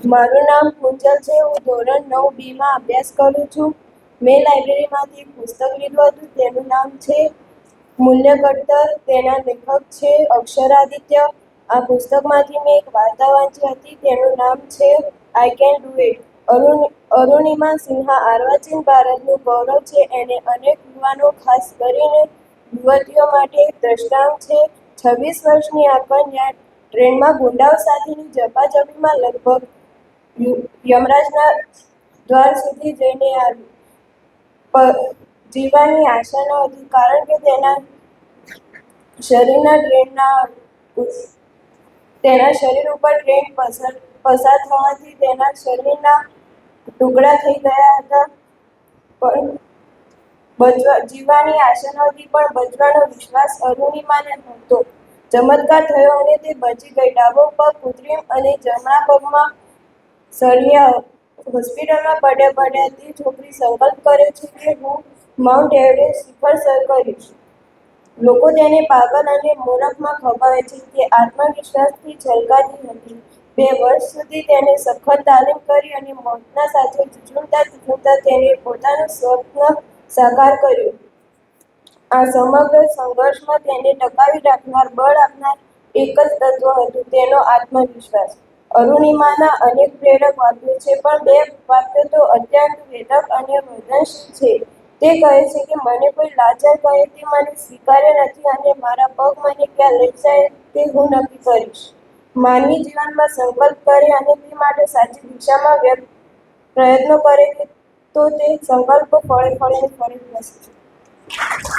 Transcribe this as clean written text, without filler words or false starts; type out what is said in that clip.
મારું નામ કુંજલ છે. હું ધોરણ 9B માં અભ્યાસ કરું છું. મેં લાઇબ્રેરીમાંથી એક પુસ્તક લીધું હતું. તેનું નામ છે મૂલ્ય ઘડતર. તેના લેખક છે અક્ષરાદિત્ય. આ પુસ્તકમાંથી મેં એક વાર્તા વાંચી હતી. તેનું નામ છે I can do it. Arunima Sinha અર્વાચીન ભારતનું ગૌરવ છે. એને અનેક યુવાનો, ખાસ કરીને યુવતીઓ માટે એક દ્રષ્ટાંત છે. 26 વર્ષની આ કન્યા ટ્રેનમાં ગુંડાઓ સાથેની ઝપાઝપીમાં લગભગ યમરાજના દ્વાર સુધી જઈને આવી. જીવવાની આશા ન હતી, કારણ કે તેના શરીર ઉપર ટ્રેન પસાર થવાથી તેના શરીરના ટુકડા થઈ ગયા હતા. પણ જીવવાની આશા નહોતી, પણ બચવાનો વિશ્વાસ અરુણિમાને હતો. ચમત્કાર થયો અને તે બચી ગઈ. ડાબો પગ કૃત્રિમ અને જમણા પગમાં સળિયા. હોસ્પિટલમાં પડ્યા તે છોકરી સંકલ્પ કરે છે કે હું માઉન્ટ એવરેસ્ટ શિખર સર કરીશ. લોકો તેને પાગલ અને મૂરખમાં ખપાવે છે. તે આત્મવિશ્વાસથી છલકાતી હતી. 2 વર્ષ સુધી તેને સખત તાલીમ કરી અને મોતના સાથે ઝૂઝવતા તેણે પોતાનું સ્વપ્ન સાકાર કર્યું. આ સમગ્ર સંઘર્ષમાં તેને ટકાવી રાખનાર, બળ આપનાર એક જ તત્વ હતું, તેનો આત્મવિશ્વાસ. અરુણિમાના અનેક પ્રેરક વાક્યો છે, પણ 2 વાક્યો તો અત્યંત વેધક અને વર્ધનશીલ છે. તે કહે છે કે મને કોઈ લાચાર કહે તે મને સ્વીકાર્ય નથી, અને મારા પગ મને ક્યાં લઈ જાય તે હું નક્કી કરીશ. માનવી જીવનમાં સંકલ્પ કરે અને તે માટે સાચી દિશામાં પ્રયત્નો કરે તો તે સંકલ્પ ફળે ને ફળે.